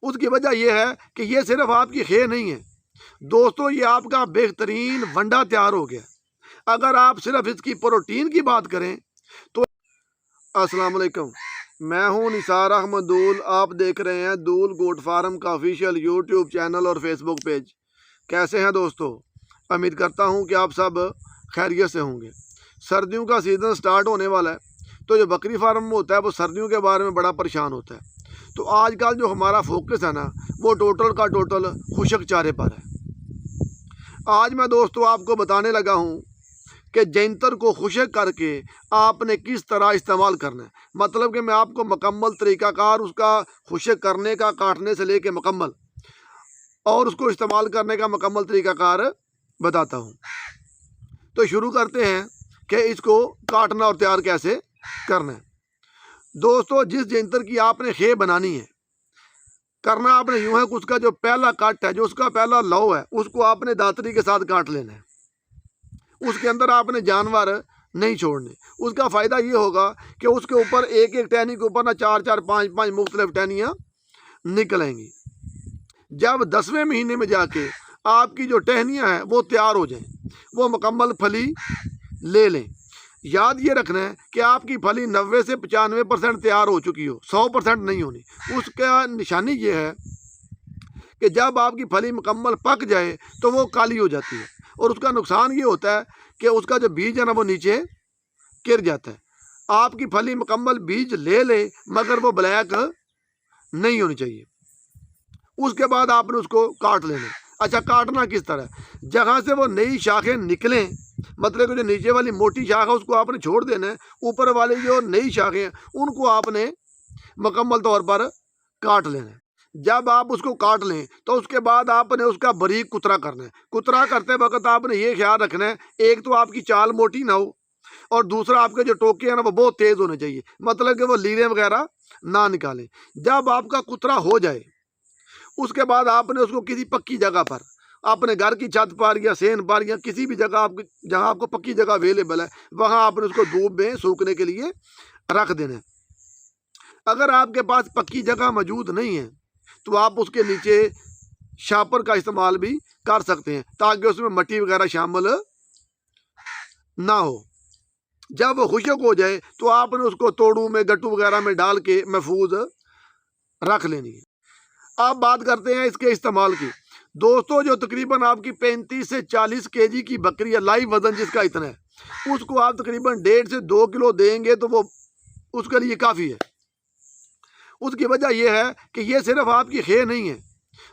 उसकी वजह यह है कि ये सिर्फ आपकी खे नहीं है दोस्तों, ये आपका बेहतरीन वंडा तैयार हो गया। अगर आप सिर्फ इसकी प्रोटीन की बात करें तो अस्सलाम वालेकुम, मैं हूं निसार अहमद दूल। आप देख रहे हैं दूल गोट फार्म का ऑफिशियल यूट्यूब चैनल और फेसबुक पेज। कैसे हैं दोस्तों? उम्मीद करता हूं कि आप सब खैरियत से होंगे। सर्दियों का सीज़न स्टार्ट होने वाला है, तो जो बकरी फार्म होता है वो सर्दियों के बारे में बड़ा परेशान होता है। तो आजकल जो हमारा फोकस है ना, वो टोटल का टोटल खुशक चारे पर है। आज मैं दोस्तों आपको बताने लगा हूँ कि जैंतर को खुशक करके आपने किस तरह इस्तेमाल करना है। मतलब कि मैं आपको मुकम्मल तरीक़ाकार उसका खुशक करने का, काटने से लेके मुकम्मल, और उसको इस्तेमाल करने का मुकम्मल तरीक़ाकार बताता हूँ। तो शुरू करते हैं कि इसको काटना और तैयार कैसे करना है। दोस्तों, जिस जैंतर की आपने खे बनानी है, करना आपने यूँ है कि उसका जो पहला कट है, जो उसका पहला लौ है, उसको आपने दातरी के साथ काट लेना है। उसके अंदर आपने जानवर नहीं छोड़ने। उसका फ़ायदा ये होगा कि उसके ऊपर एक एक टहनी के ऊपर ना 4-4, 5-5 मुख्तलिफ टहनियाँ निकलेंगी। जब 10वें महीने में जाके आपकी जो टहनियाँ हैं वो तैयार हो जाएं, वो मुकम्मल फली ले लें। याद ये रखना है कि आपकी फली 90 से 95% तैयार हो चुकी हो, 100% नहीं होनी। उसका निशानी ये है कि जब आपकी फली मुकम्मल पक जाए तो वो काली हो जाती है, और उसका नुकसान ये होता है कि उसका जो बीज है ना वो नीचे गिर जाता है। आपकी फली मुकम्मल बीज ले ले, मगर वो ब्लैक नहीं होनी चाहिए। उसके बाद आपने उसको काट लेना। अच्छा, काटना किस तरह? जहाँ से वो नई शाखें निकलें, मतलब कि जो नीचे वाली मोटी शाख है उसको आपने छोड़ देना है। ऊपर वाली जो नई शाखें हैं उनको आपने मुकम्मल तौर पर काट लेना है। जब आप उसको काट लें तो उसके बाद आपने उसका बारीक कुतरा करना है। कुतरा करते वक्त आपने ये ख्याल रखना है, एक तो आपकी चाल मोटी ना हो, और दूसरा आपके जो टोके हैं ना वो बहुत तेज़ होने चाहिए, मतलब कि वो लीरें वगैरह ना निकालें। जब आपका कुतरा हो जाए उसके बाद आपने उसको किसी पक्की जगह पर, अपने घर की छत पर या सेन पर या किसी भी जगह आपकी, जहाँ आपको पक्की जगह अवेलेबल है, वहाँ आपने उसको धूप में सूखने के लिए रख देना है। अगर आपके पास पक्की जगह मौजूद नहीं है तो आप उसके नीचे शापर का इस्तेमाल भी कर सकते हैं, ताकि उसमें मट्टी वगैरह शामिल ना हो। जब वो खुशक हो जाए तो आपने उसको तोड़ू में, गट्टू वगैरह में डाल के महफूज रख लेनी है। अब बात करते हैं इसके इस्तेमाल की। दोस्तों, जो तकरीबन आपकी 35 से 40 केजी की बकरी है, लाइव वजन जिसका इतना है, उसको आप तकरीबन 1.5 से 2 किलो देंगे तो वो उसके लिए काफ़ी है। उसकी वजह यह है कि ये सिर्फ आपकी खे नहीं है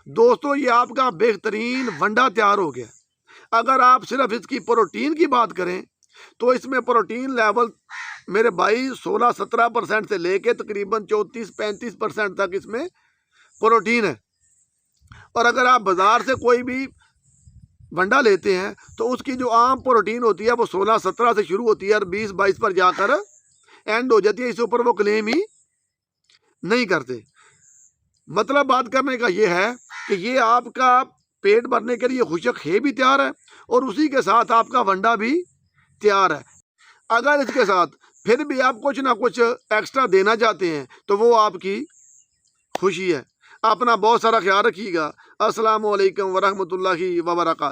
दोस्तों, ये आपका बेहतरीन वंडा तैयार हो गया। अगर आप सिर्फ इसकी प्रोटीन की बात करें तो इसमें प्रोटीन लेवल मेरे भाई 16-17% से लेके तकरीबन 34-35% तक इसमें प्रोटीन है। और अगर आप बाज़ार से कोई भी वंडा लेते हैं तो उसकी जो आम प्रोटीन होती है वो 16-17 से शुरू होती है और 20-22 पर जाकर एंड हो जाती है। इसके ऊपर वो क्लेम ही नहीं करते। मतलब बात करने का ये है कि ये आपका पेट भरने के लिए खुशक है भी तैयार है, और उसी के साथ आपका वंडा भी तैयार है। अगर इसके साथ फिर भी आप कुछ ना कुछ एक्स्ट्रा देना चाहते हैं तो वो आपकी खुशी है। अपना बहुत सारा ख्याल रखिएगा। अस्सलामु अलैकुम वरहमतुल्लाहि वबरकातुहू।